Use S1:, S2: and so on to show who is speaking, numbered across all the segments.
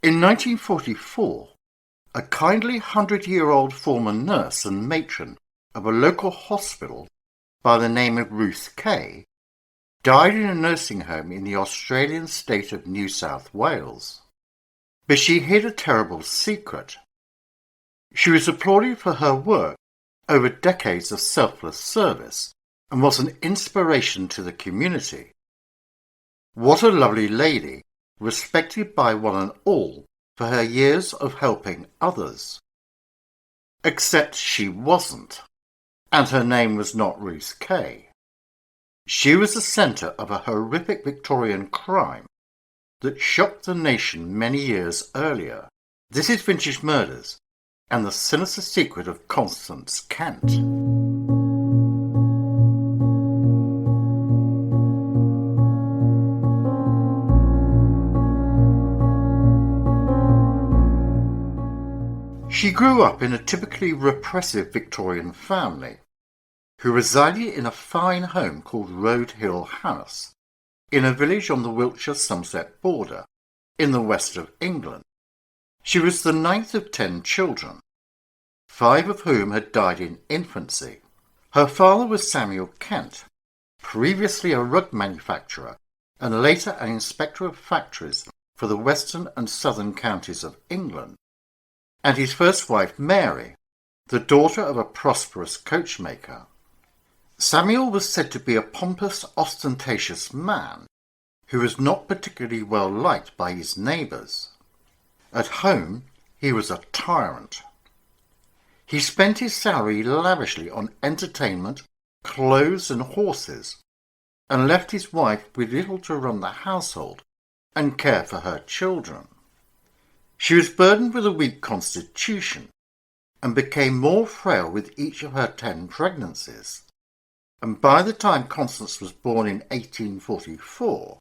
S1: In 1944, a kindly 100-year-old former nurse and matron of a local hospital by the name of Ruth Kay died in a nursing home in the Australian state of New South Wales. But she hid a terrible secret. She was applauded for her work over decades of selfless service and was an inspiration to the community. What a lovely lady, respected by one and all for her years of helping others. Except she wasn't, and her name was not Ruth Kay. She was the centre of a horrific Victorian crime that shocked the nation many years earlier. This is Vintage Murders and the sinister secret of Constance Kent. She grew up in a typically repressive Victorian family who resided in a fine home called Road Hill House in a village on the Wiltshire-Somerset border in the west of England. She was the ninth of 10 children, 5 of whom had died in infancy. Her father was Samuel Kent, previously a rug manufacturer and later an inspector of factories for the western and southern counties of England, and his first wife Mary, the daughter of a prosperous coachmaker. Samuel was said to be a pompous, ostentatious man who was not particularly well liked by his neighbours. At home, he was a tyrant. He spent his salary lavishly on entertainment, clothes and horses, and left his wife with little to run the household and care for her children. She was burdened with a weak constitution and became more frail with each of her 10 pregnancies. And by the time Constance was born in 1844,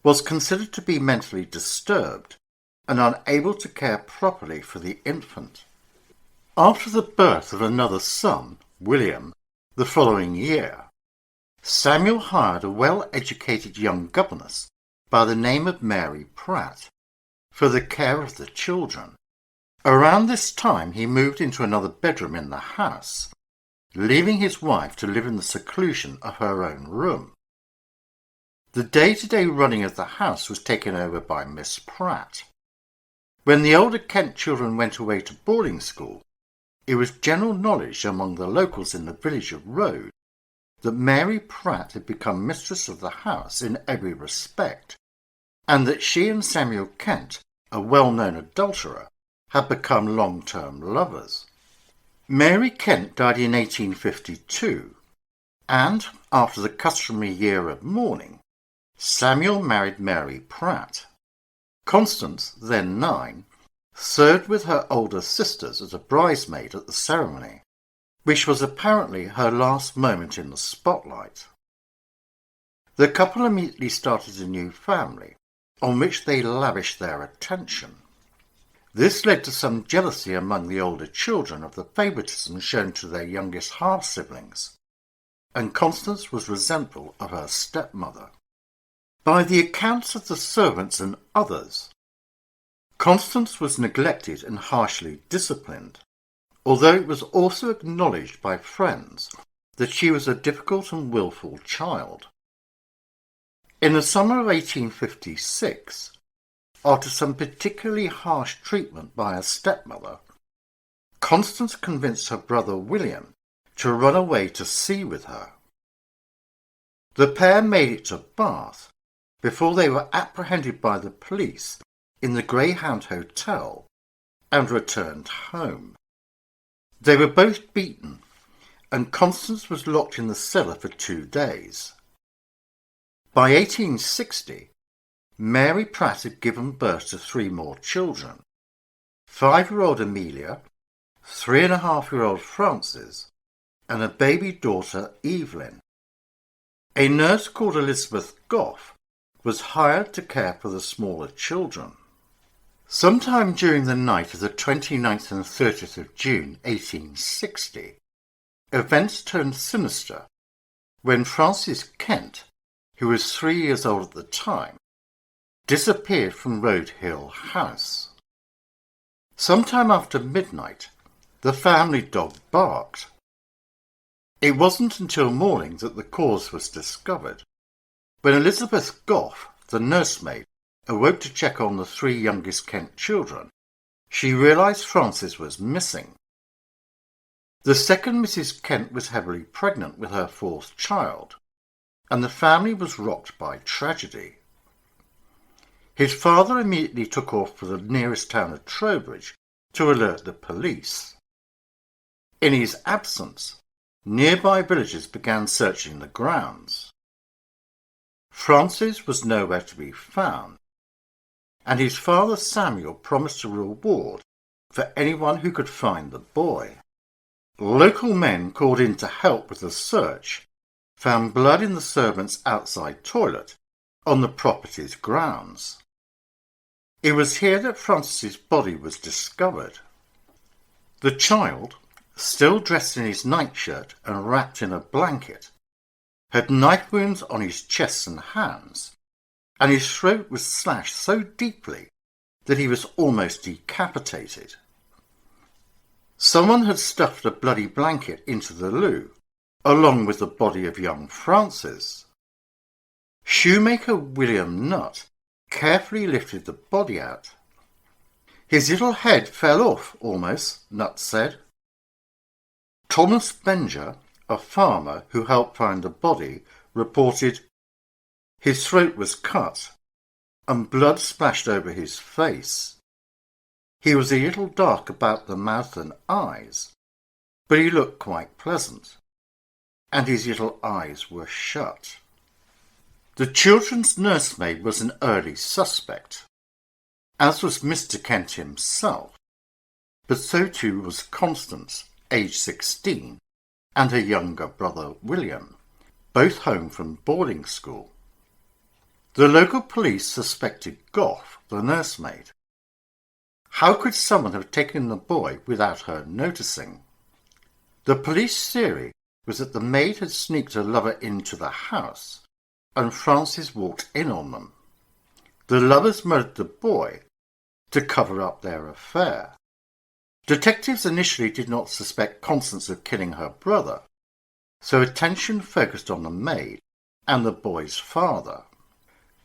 S1: was considered to be mentally disturbed and unable to care properly for the infant. After the birth of another son, William, the following year, Samuel hired a well-educated young governess by the name of Mary Pratt for the care of the children. Around this time he moved into another bedroom in the house, leaving his wife to live in the seclusion of her own room. The day-to-day running of the house was taken over by Miss Pratt. When the older Kent children went away to boarding school, it was general knowledge among the locals in the village of Road that Mary Pratt had become mistress of the house in every respect, and that she and Samuel Kent, a well-known adulterer, had become long-term lovers. Mary Kent died in 1852, and, after the customary year of mourning, Samuel married Mary Pratt. Constance, then 9, served with her older sisters as a bridesmaid at the ceremony, which was apparently her last moment in the spotlight. The couple immediately started a new family, on which they lavished their attention. This led to some jealousy among the older children of the favouritism shown to their youngest half-siblings, and Constance was resentful of her stepmother. By the accounts of the servants and others, Constance was neglected and harshly disciplined, although it was also acknowledged by friends that she was a difficult and willful child. In the summer of 1856, after some particularly harsh treatment by her stepmother, Constance convinced her brother William to run away to sea with her. The pair made it to Bath before they were apprehended by the police in the Greyhound Hotel and returned home. They were both beaten, and Constance was locked in the cellar for 2 days. By 1860, Mary Pratt had given birth to 3 more children, 5-year-old Amelia, 3.5-year-old Frances, and a baby daughter, Evelyn. A nurse called Elizabeth Goff was hired to care for the smaller children. Sometime during the night of the 29th and 30th of June 1860, events turned sinister when Frances Kent, who was 3 years old at the time, disappeared from Road Hill House. Sometime after midnight, the family dog barked. It wasn't until morning that the cause was discovered. When Elizabeth Goff, the nursemaid, awoke to check on the 3 youngest Kent children, she realised Frances was missing. The second Mrs. Kent was heavily pregnant with her 4th child, and the family was rocked by tragedy. His father immediately took off for the nearest town of Trowbridge to alert the police. In his absence, nearby villagers began searching the grounds. Francis was nowhere to be found, and his father Samuel promised a reward for anyone who could find the boy. Local men called in to help with the search found blood in the servants' outside toilet on the property's grounds. It was here that Francis's body was discovered. The child, still dressed in his nightshirt and wrapped in a blanket, had knife wounds on his chest and hands, and his throat was slashed so deeply that he was almost decapitated. Someone had stuffed a bloody blanket into the loo, along with the body of young Francis. Shoemaker William Nutt carefully lifted the body out. His little head fell off almost, Nutt said. Thomas Benger, a farmer who helped find the body, reported, "His throat was cut and blood splashed over his face. He was a little dark about the mouth and eyes, but he looked quite pleasant, and his little eyes were shut." The children's nursemaid was an early suspect, as was Mr. Kent himself, but so too was Constance, aged 16, and her younger brother William, both home from boarding school. The local police suspected Goff, the nursemaid. How could someone have taken the boy without her noticing? The police theory was that the maid had sneaked a lover into the house, and Francis walked in on them. The lovers murdered the boy to cover up their affair. Detectives initially did not suspect Constance of killing her brother, so attention focused on the maid and the boy's father.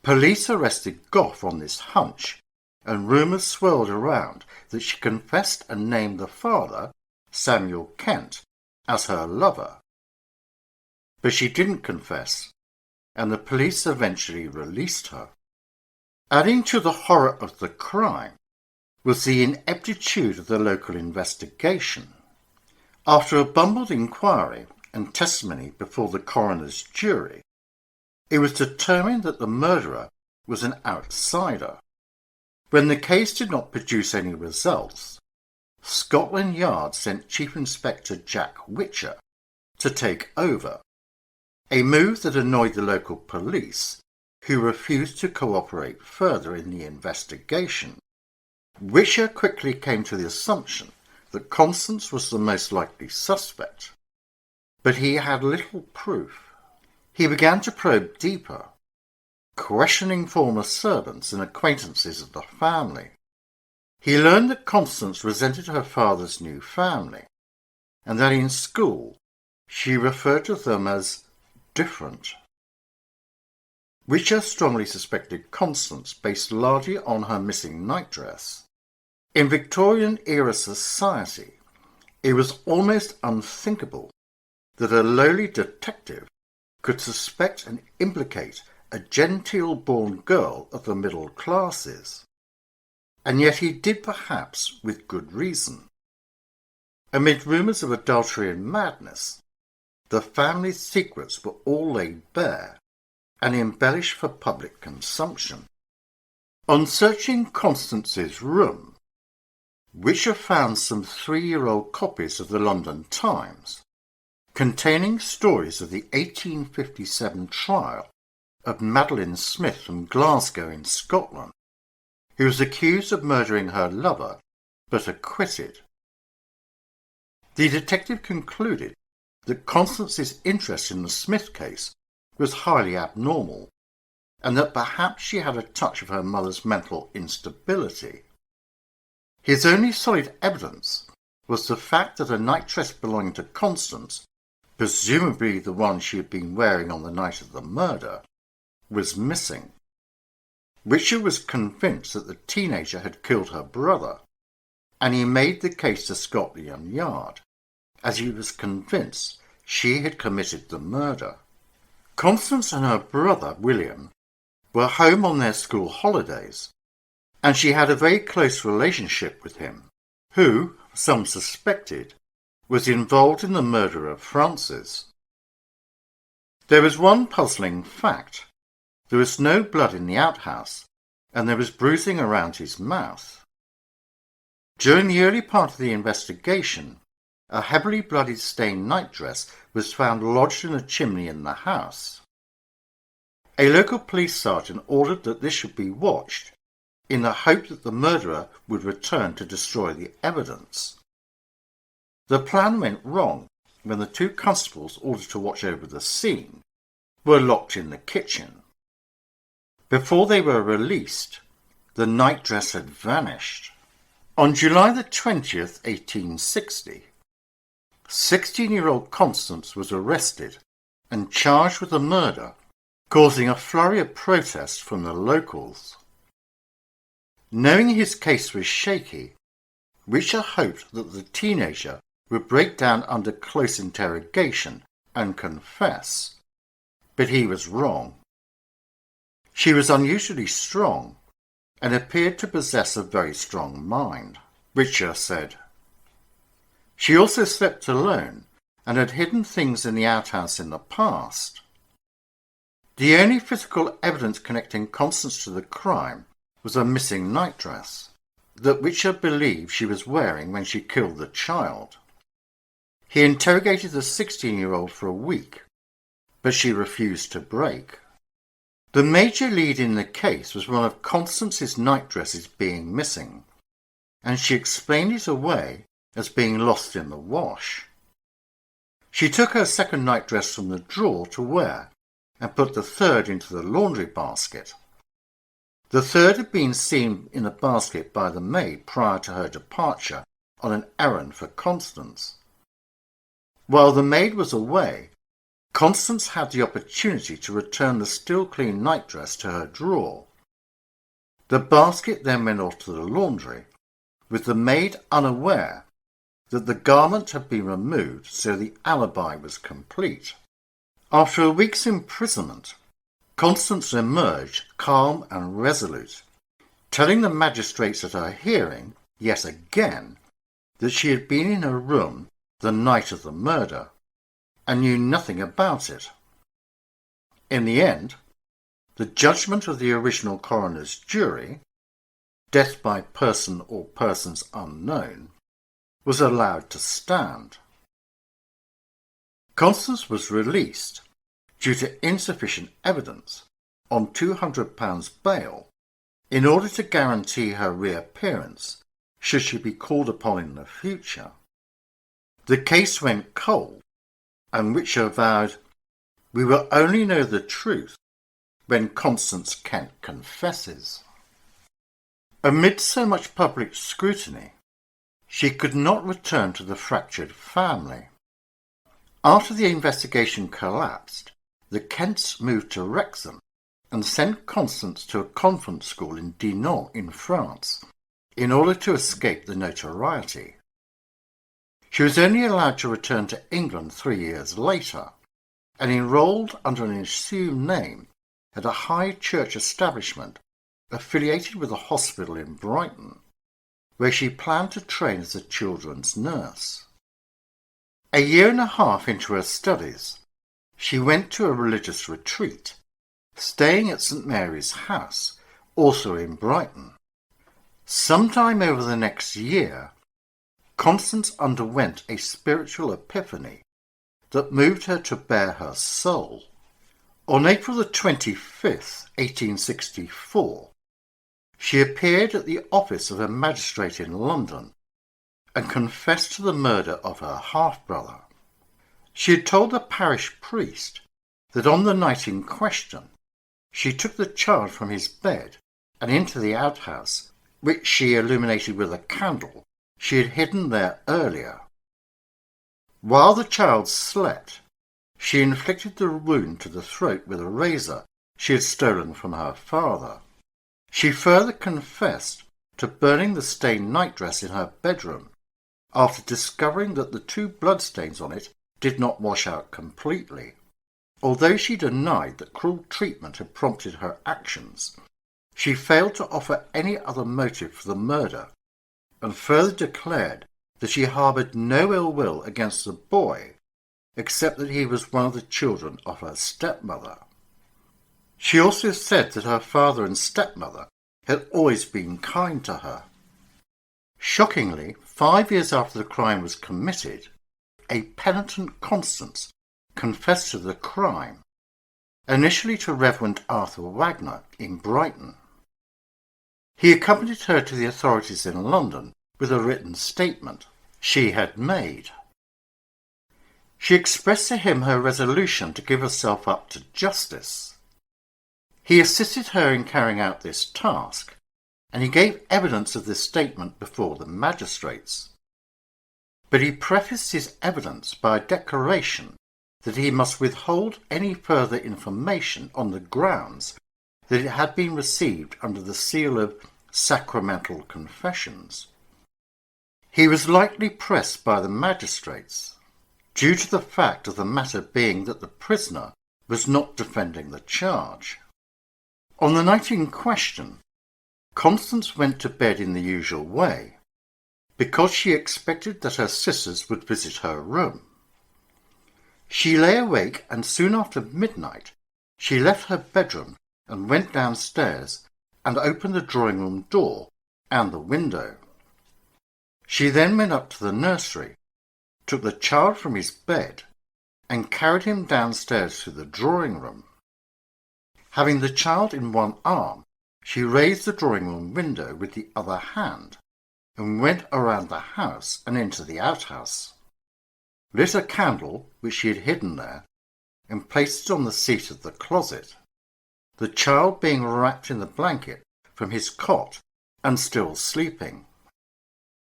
S1: Police arrested Goff on this hunch, and rumours swirled around that she confessed and named the father, Samuel Kent, as her lover. But she didn't confess, and the police eventually released her. Adding to the horror of the crime was the ineptitude of the local investigation. After a bumbled inquiry and testimony before the coroner's jury, it was determined that the murderer was an outsider. When the case did not produce any results, Scotland Yard sent Chief Inspector Jack Witcher to take over, a move that annoyed the local police, who refused to cooperate further in the investigation. Witcher quickly came to the assumption that Constance was the most likely suspect, but he had little proof. He began to probe deeper, questioning former servants and acquaintances of the family. He learned that Constance resented her father's new family, and that in school she referred to them as different. Witcher strongly suspected Constance based largely on her missing nightdress. In Victorian-era society, it was almost unthinkable that a lowly detective could suspect and implicate a genteel-born girl of the middle classes. And yet he did, perhaps with good reason. Amid rumours of adultery and madness, the family's secrets were all laid bare and embellished for public consumption. On searching Constance's room, Witcher found some 3-year-old copies of the London Times, containing stories of the 1857 trial of Madeline Smith from Glasgow in Scotland, who was accused of murdering her lover, but acquitted. The detective concluded that Constance's interest in the Smith case was highly abnormal, and that perhaps she had a touch of her mother's mental instability. His only solid evidence was the fact that a nightdress belonging to Constance, presumably the one she had been wearing on the night of the murder, was missing. Richard was convinced that the teenager had killed her brother, and he made the case to Scotland Yard, as he was convinced she had committed the murder. Constance and her brother, William, were home on their school holidays, and she had a very close relationship with him, who, some suspected, was involved in the murder of Francis. There was one puzzling fact. There was no blood in the outhouse, and there was bruising around his mouth. During the early part of the investigation, a heavily bloody stained nightdress was found lodged in a chimney in the house. A local police sergeant ordered that this should be watched, in the hope that the murderer would return to destroy the evidence. The plan went wrong when the two constables ordered to watch over the scene were locked in the kitchen. Before they were released, the nightdress had vanished. On July the 20th, 1860, 16-year-old Constance was arrested and charged with the murder, causing a flurry of protest from the locals. Knowing his case was shaky, Richard hoped that the teenager would break down under close interrogation and confess, but he was wrong. She was unusually strong and appeared to possess a very strong mind, Richard said. She also slept alone and had hidden things in the outhouse in the past. The only physical evidence connecting Constance to the crime was a missing nightdress that Richard believed she was wearing when she killed the child. He interrogated the 16-year-old for a week, but she refused to break. The major lead in the case was one of Constance's nightdresses being missing, and she explained it away as being lost in the wash. She took her second nightdress from the drawer to wear and put the third into the laundry basket. The third had been seen in a basket by the maid prior to her departure on an errand for Constance. While the maid was away, Constance had the opportunity to return the still-clean nightdress to her drawer. The basket then went off to the laundry, with the maid unaware that the garment had been removed, so the alibi was complete. After a week's imprisonment, Constance emerged calm and resolute, telling the magistrates at her hearing, yet again, that she had been in her room the night of the murder and knew nothing about it. In the end, the judgment of the original coroner's jury, death by person or persons unknown, was allowed to stand. Constance was released due to insufficient evidence on £200 bail in order to guarantee her reappearance should she be called upon in the future. The case went cold, and Richard vowed, "We will only know the truth when Constance Kent confesses." Amid so much public scrutiny, she could not return to the fractured family. After the investigation collapsed, the Kents moved to Wrexham and sent Constance to a convent school in Dinan in France in order to escape the notoriety. She was only allowed to return to England 3 years later and enrolled under an assumed name at a high church establishment affiliated with a hospital in Brighton, where she planned to train as a children's nurse. A year and a half into her studies, she went to a religious retreat, staying at St Mary's House, also in Brighton. Sometime over the next year, Constance underwent a spiritual epiphany that moved her to bare her soul. On April the 25th, 1864, she appeared at the office of a magistrate in London and confessed to the murder of her half-brother. She had told the parish priest that on the night in question she took the child from his bed and into the outhouse, which she illuminated with a candle she had hidden there earlier. While the child slept, she inflicted the wound to the throat with a razor she had stolen from her father. She further confessed to burning the stained nightdress in her bedroom after discovering that the 2 bloodstains on it did not wash out completely. Although she denied that cruel treatment had prompted her actions, she failed to offer any other motive for the murder and further declared that she harboured no ill will against the boy except that he was one of the children of her stepmother. She also said that her father and stepmother had always been kind to her. Shockingly, 5 years after the crime was committed, a penitent Constance confessed to the crime, initially to Reverend Arthur Wagner in Brighton. He accompanied her to the authorities in London with a written statement she had made. She expressed to him her resolution to give herself up to justice. He assisted her in carrying out this task, and he gave evidence of this statement before the magistrates. But he prefaced his evidence by a declaration that he must withhold any further information on the grounds that it had been received under the seal of sacramental confessions. He was lightly pressed by the magistrates, due to the fact of the matter being that the prisoner was not defending the charge. On the night in question, Constance went to bed in the usual way, because she expected that her sisters would visit her room. She lay awake, and soon after midnight she left her bedroom and went downstairs and opened the drawing-room door and the window. She then went up to the nursery, took the child from his bed, and carried him downstairs to the drawing-room. Having the child in one arm, she raised the drawing-room window with the other hand and went around the house and into the outhouse, lit a candle which she had hidden there, and placed it on the seat of the closet, the child being wrapped in the blanket from his cot and still sleeping.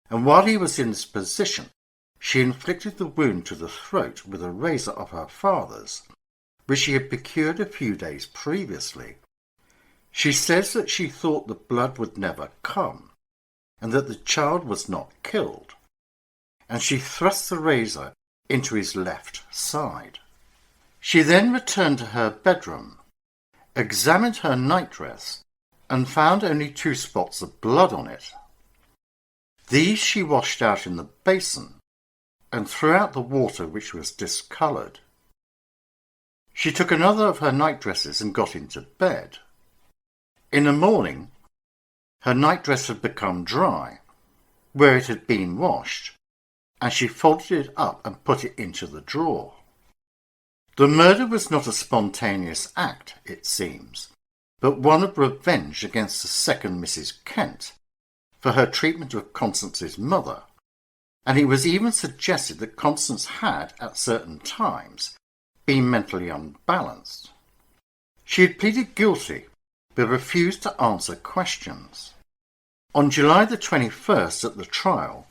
S1: And while he was in this position, she inflicted the wound to the throat with a razor of her father's, which she had procured a few days previously. She says that she thought the blood would never come, and that the child was not killed, and she thrust the razor into his left side. She then returned to her bedroom, examined her nightdress, and found only 2 spots of blood on it. These she washed out in the basin and threw out the water, which was discoloured. She took another of her nightdresses and got into bed. In the morning, her nightdress had become dry, where it had been washed, and she folded it up and put it into the drawer. The murder was not a spontaneous act, it seems, but one of revenge against the second Mrs. Kent for her treatment of Constance's mother, and it was even suggested that Constance had, at certain times, been mentally unbalanced. She had pleaded guilty, but refused to answer questions. On July the 21st at the trial,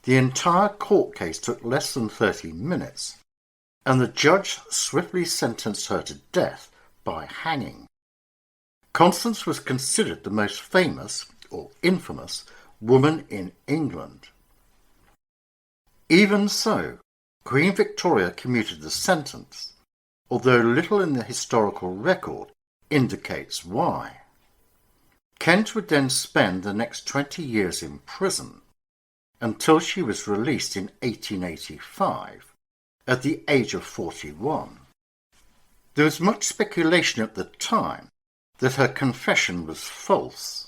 S1: the entire court case took less than 30 minutes, and the judge swiftly sentenced her to death by hanging. Constance was considered the most famous, or infamous, woman in England. Even so, Queen Victoria commuted the sentence, although little in the historical record indicates why. Kent would then spend the next 20 years in prison, until she was released in 1885, at the age of 41. There was much speculation at the time that her confession was false.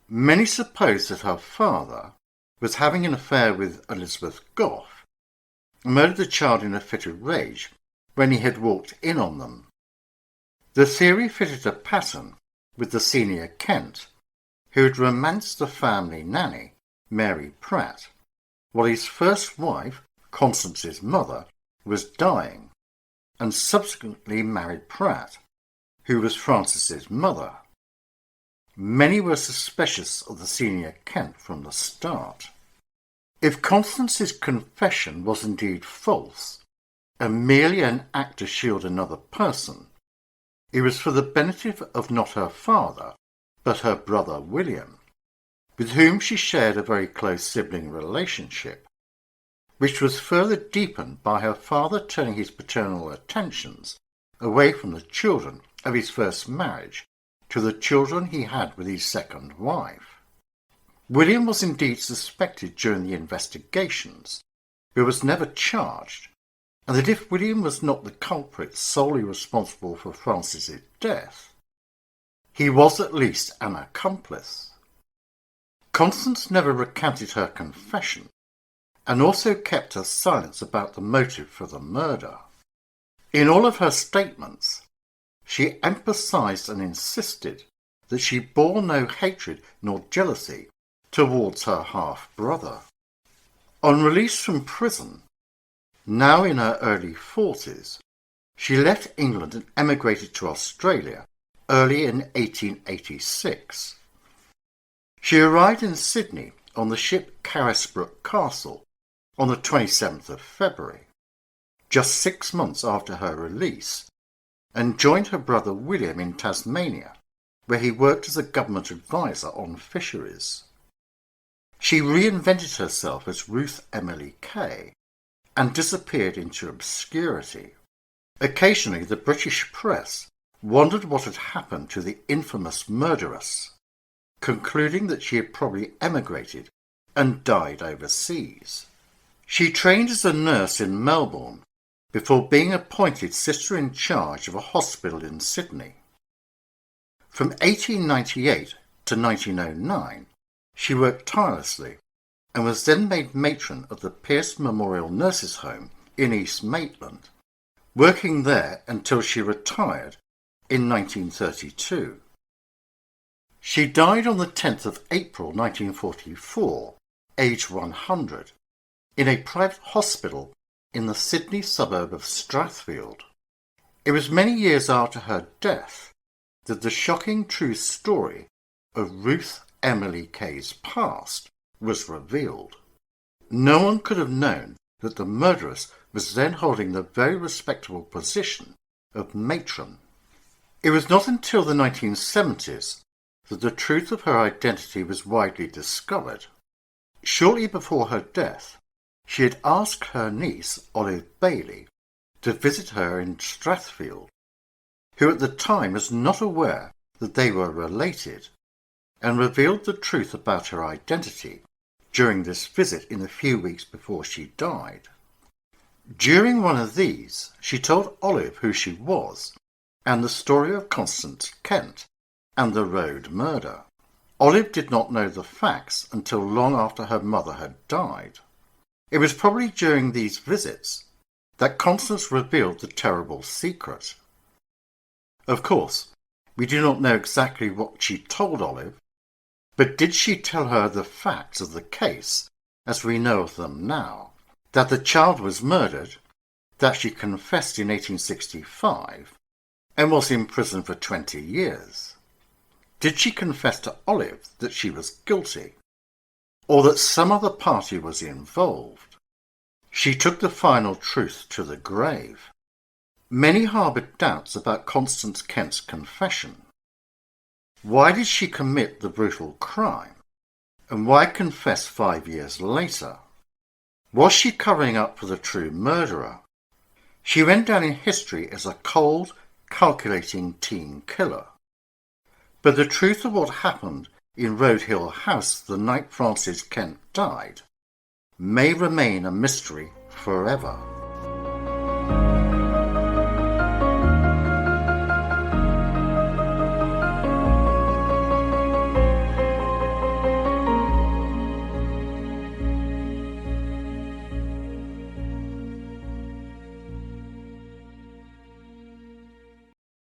S1: Many supposed that her father was having an affair with Elizabeth Gough, and murdered the child in a fit of rage when he had walked in on them. The theory fitted a pattern with the senior Kent, who had romanced the family nanny, Mary Pratt, while his first wife, Constance's mother, was dying, and subsequently married Pratt, who was Frances's mother. Many were suspicious of the senior Kent from the start. If Constance's confession was indeed false, and merely an act to shield another person, it was for the benefit of not her father, but her brother William, with whom she shared a very close sibling relationship, which was further deepened by her father turning his paternal attentions away from the children of his first marriage to the children he had with his second wife. William was indeed suspected during the investigations, but was never charged, and that if William was not the culprit solely responsible for Frances's death, he was at least an accomplice. Constance never recanted her confession, and also kept her silence about the motive for the murder. In all of her statements, she emphasized and insisted that she bore no hatred nor jealousy towards her half-brother. On release from prison, now in her early 40s, she left England and emigrated to Australia early in 1886. She arrived in Sydney on the ship Carisbrooke Castle on the 27th of February, just 6 months after her release, and joined her brother William in Tasmania, where he worked as a government advisor on fisheries. She reinvented herself as Ruth Emily Kay and disappeared into obscurity. Occasionally the British press wondered what had happened to the infamous murderess, concluding that she had probably emigrated and died overseas. She trained as a nurse in Melbourne before being appointed sister in charge of a hospital in Sydney. From 1898 to 1909, she worked tirelessly and was then made matron of the Pearce Memorial Nurses' Home in East Maitland, working there until she retired in 1932. She died on the 10th of April 1944, aged 100, in a private hospital in the Sydney suburb of Strathfield. It was many years after her death that the shocking true story of Ruth Emily Kay's past was revealed. No one could have known that the murderess was then holding the very respectable position of matron. It was not until the 1970s that the truth of her identity was widely discovered. Shortly before her death, she had asked her niece, Olive Bailey, to visit her in Strathfield, who at the time was not aware that they were related, and revealed the truth about her identity during this visit in the few weeks before she died. During one of these, she told Olive who she was and the story of Constance Kent and the road murder. Olive did not know the facts until long after her mother had died. It was probably during these visits that Constance revealed the terrible secret. Of course, we do not know exactly what she told Olive, but did she tell her the facts of the case as we know of them now? That the child was murdered, that she confessed in 1865 and was in prison for 20 years? Did she confess to Olive that she was guilty, or that some other party was involved? She took the final truth to the grave. Many harboured doubts about Constance Kent's confession. Why did she commit the brutal crime? And why confess 5 years later? Was she covering up for the true murderer? She went down in history as a cold, calculating teen killer. But the truth of what happened in Road Hill House the night Frances Kent died may remain a mystery forever.